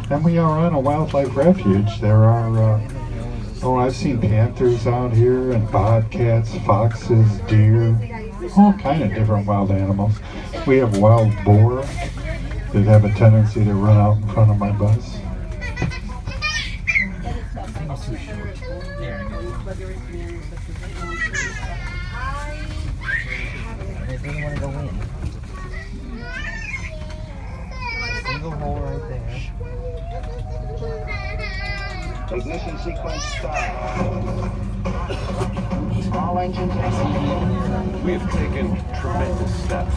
And we are on a wildlife refuge. There are, I've seen panthers out here and bobcats, foxes, deer, all kind of different wild animals. We have wild boar that have a tendency to run out in front of my bus. Single hole right there. Ignition sequence start. All engines executing. We have taken tremendous steps.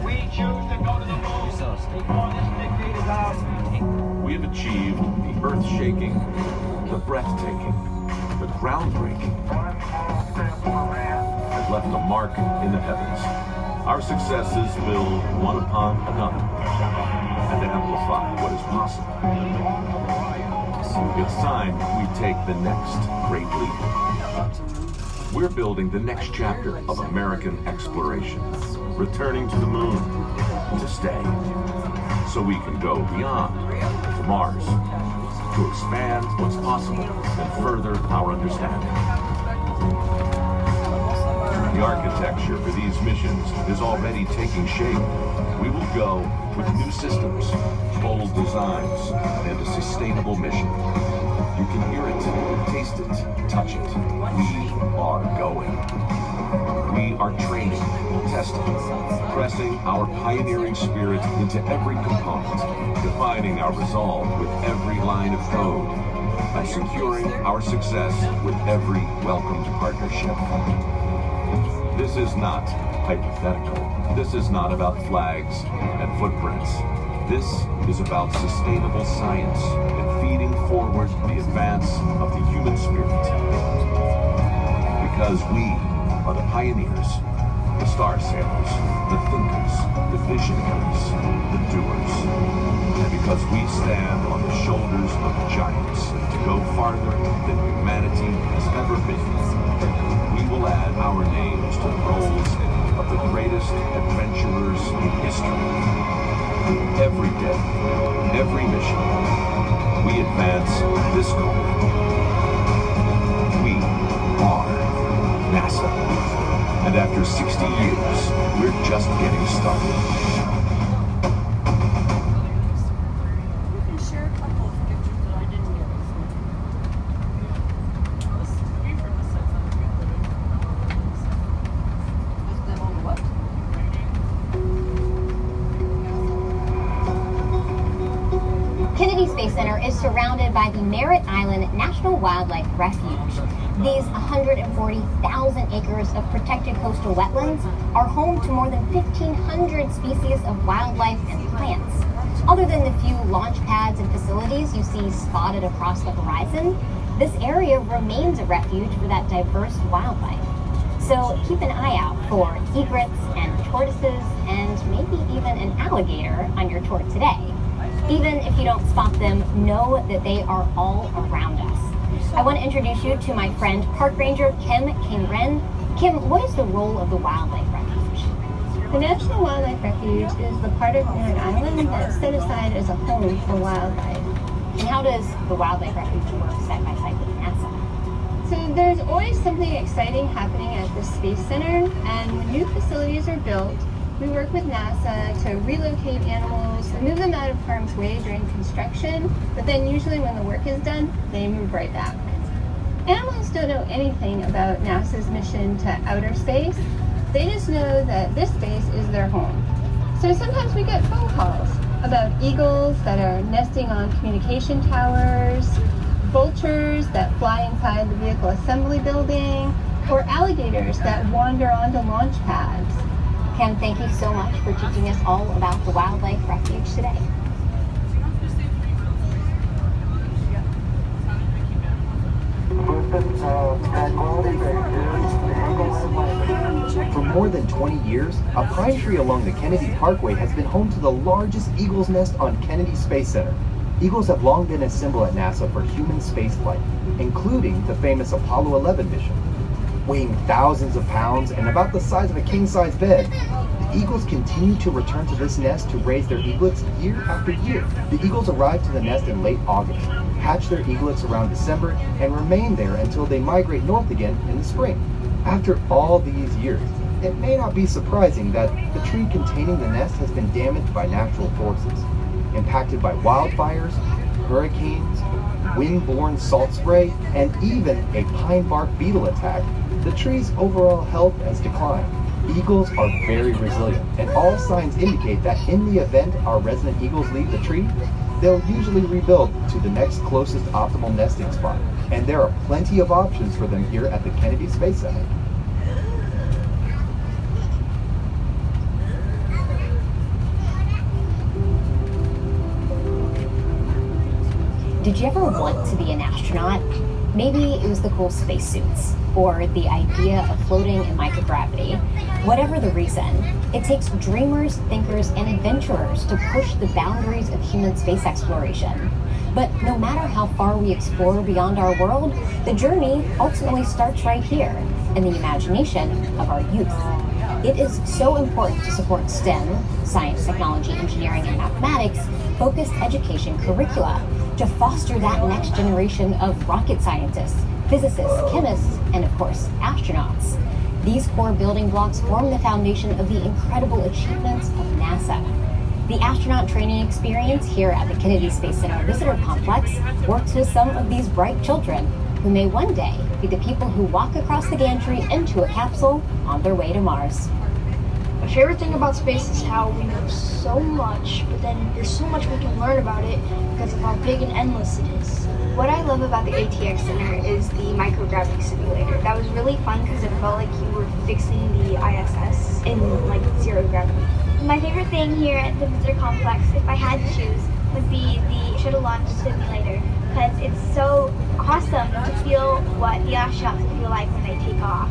We choose to go to the moon before this decade is out. We have achieved the earth-shaking, the breathtaking, the groundbreaking, and left a mark in the heavens. Our successes build one upon another and amplify what is possible. It's time we take the next great leap. We're building the next chapter of American exploration, returning to the moon to stay, so we can go beyond to Mars, to expand what's possible and further our understanding. The architecture for these missions is already taking shape. We will go with new systems, bold designs, and a sustainable mission. You can hear it, taste it, touch it. We are going. We are training, testing, pressing our pioneering spirit into every component, defining our resolve with every line of code, and securing our success with every welcomed partnership. This is not hypothetical. This is not about flags and footprints. This is about sustainable science and feeding forward the advance of the human spirit. Because we are the pioneers, the star sailors, the thinkers, the visionaries, the doers. And because we stand on the shoulders of giants to go farther than humanity has ever been, we will add our names to the rolls of the greatest adventurers in history. Every day, every mission, we advance this goal. We are NASA. And after 60 years, we're just getting started. Kennedy Space Center is surrounded by the Merritt Island National Wildlife Refuge. These 140,000 acres of protected coastal wetlands are home to more than 1,500 species of wildlife and plants. Other than the few launch pads and facilities you see spotted across the horizon, this area remains a refuge for that diverse wildlife. So keep an eye out for egrets and tortoises and maybe even an alligator on your tour today. Even if you don't spot them, know that they are all around us. I want to introduce you to my friend, Park Ranger Kim King-Ren. Kim, what is the role of the Wildlife Refuge? The National Wildlife Refuge is the part of Merritt Island that's set aside as a home for wildlife. And how does the Wildlife Refuge work side by side with NASA? So there's always something exciting happening at the Space Center, and when new facilities are built, we work with NASA to relocate animals, move them out of harm's way during construction, but then usually when the work is done, they move right back. Animals don't know anything about NASA's mission to outer space. They just know that this space is their home. So sometimes we get phone calls about eagles that are nesting on communication towers, vultures that fly inside the vehicle assembly building, or alligators that wander onto launch pads. Kim, thank you so much for teaching us all about the Wildlife Refuge today. For more than 20 years, a pine tree along the Kennedy Parkway has been home to the largest eagle's nest on Kennedy Space Center. Eagles have long been a symbol at NASA for human spaceflight, including the famous Apollo 11 mission. Weighing thousands of pounds and about the size of a king-size bed, The eagles continue to return to this nest to raise their eaglets year after year. The eagles arrive to the nest in late August, hatch their eaglets around December, and remain there until they migrate north again in the spring. After all these years, it may not be surprising that the tree containing the nest has been damaged by natural forces, impacted by wildfires, hurricanes, wind-borne salt spray, and even a pine bark beetle attack. The tree's overall health has declined. Eagles are very resilient, and all signs indicate that in the event our resident eagles leave the tree, they'll usually rebuild to the next closest optimal nesting spot. And there are plenty of options for them here at the Kennedy Space Center. Did you ever want to be an astronaut? Maybe it was the cool spacesuits, or the idea of floating in microgravity. Whatever the reason, it takes dreamers, thinkers, and adventurers to push the boundaries of human space exploration. But no matter how far we explore beyond our world, the journey ultimately starts right here, in the imagination of our youth. It is so important to support STEM, science, technology, engineering, and mathematics, focused education curricula, to foster that next generation of rocket scientists, physicists, chemists, and of course, astronauts. These core building blocks form the foundation of the incredible achievements of NASA. The astronaut training experience here at the Kennedy Space Center Visitor Complex works with some of these bright children who may one day be the people who walk across the gantry into a capsule on their way to Mars. My favorite thing about space is how we know so much, but then there's so much we can learn about it because of how big and endless it is. What I love about the ATX Center is the microgravity simulator. That was really fun because it felt like you were fixing the ISS in like zero gravity. My favorite thing here at the visitor complex, if I had to choose, would be the shuttle launch simulator, because it's so awesome to feel what the astronauts will feel like when they take off.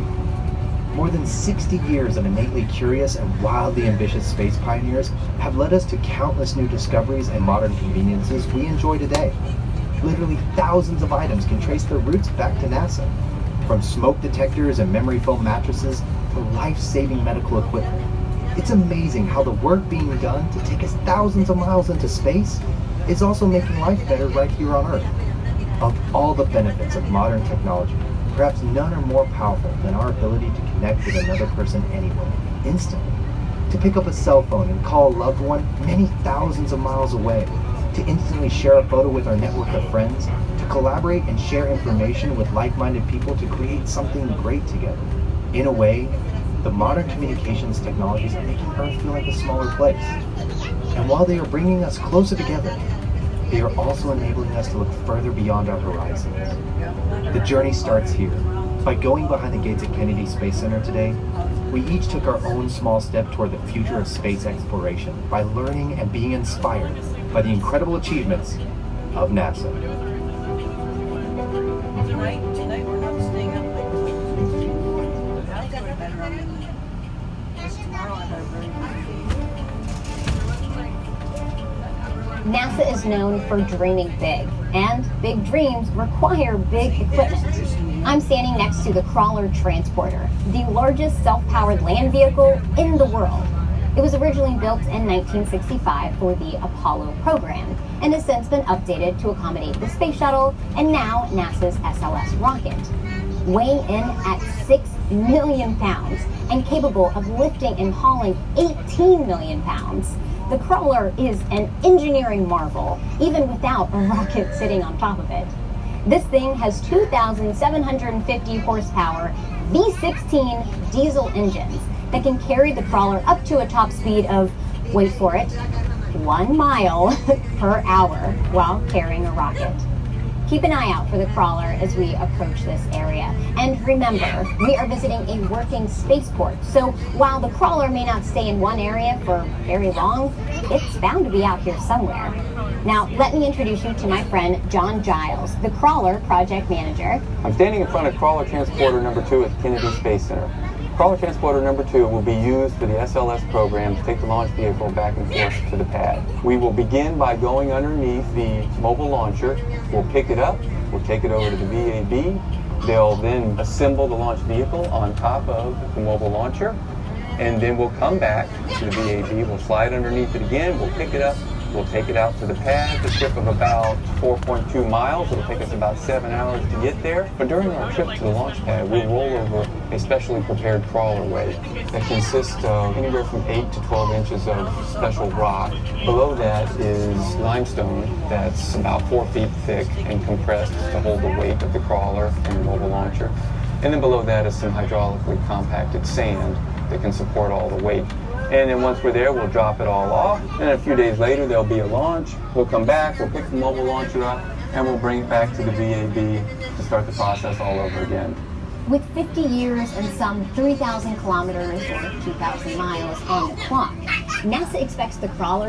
More than 60 years of innately curious and wildly ambitious space pioneers have led us to countless new discoveries and modern conveniences we enjoy today. Literally thousands of items can trace their roots back to NASA, from smoke detectors and memory foam mattresses to life-saving medical equipment. It's amazing how the work being done to take us thousands of miles into space is also making life better right here on Earth. Of all the benefits of modern technology, perhaps none are more powerful than our ability to connect with another person anywhere, instantly. To pick up a cell phone and call a loved one many thousands of miles away. To instantly share a photo with our network of friends. To collaborate and share information with like-minded people to create something great together. In a way, the modern communications technologies are making Earth feel like a smaller place. And while they are bringing us closer together, they are also enabling us to look further beyond our horizons. The journey starts here. By going behind the gates at Kennedy Space Center today, we each took our own small step toward the future of space exploration by learning and being inspired by the incredible achievements of NASA. Tonight we're not staying up late. I got it better on the because tomorrow I got a very NASA is known for dreaming big, and big dreams require big equipment. I'm standing next to the Crawler Transporter, the largest self-powered land vehicle in the world. It was originally built in 1965 for the Apollo program, and has since been updated to accommodate the space shuttle and now NASA's SLS rocket. Weighing in at 6 million pounds and capable of lifting and hauling 18 million pounds, the Crawler is an engineering marvel, even without a rocket sitting on top of it. This thing has 2,750 horsepower V16 diesel engines that can carry the Crawler up to a top speed of, wait for it, 1 mile per hour while carrying a rocket. Keep an eye out for the Crawler as we approach this area. And remember, we are visiting a working spaceport, so while the Crawler may not stay in one area for very long, it's bound to be out here somewhere. Now, let me introduce you to my friend, John Giles, the Crawler project manager. I'm standing in front of Crawler Transporter number 2 at Kennedy Space Center. Crawler Transporter number 2 will be used for the SLS program to take the launch vehicle back and forth to the pad. We will begin by going underneath the mobile launcher. We'll pick it up, we'll take it over to the VAB. They'll then assemble the launch vehicle on top of the mobile launcher. and then we'll come back to the VAB, we'll slide underneath it again, we'll pick it up, we'll take it out to the pad, the trip of about 4.2 miles. It'll take us about 7 hours to get there. But during our trip to the launch pad, we roll over a specially prepared crawlerway that consists of anywhere from 8 to 12 inches of special rock. Below that is limestone that's about 4 feet thick and compressed to hold the weight of the crawler and the mobile launcher. And then below that is some hydraulically compacted sand that can support all the weight. And then once we're there, we'll drop it all off. And a few days later, there'll be a launch. We'll come back, we'll pick the mobile launcher up, and we'll bring it back to the VAB to start the process all over again. With 50 years and some 3,000 kilometers or 2,000 miles on the clock, NASA expects the crawler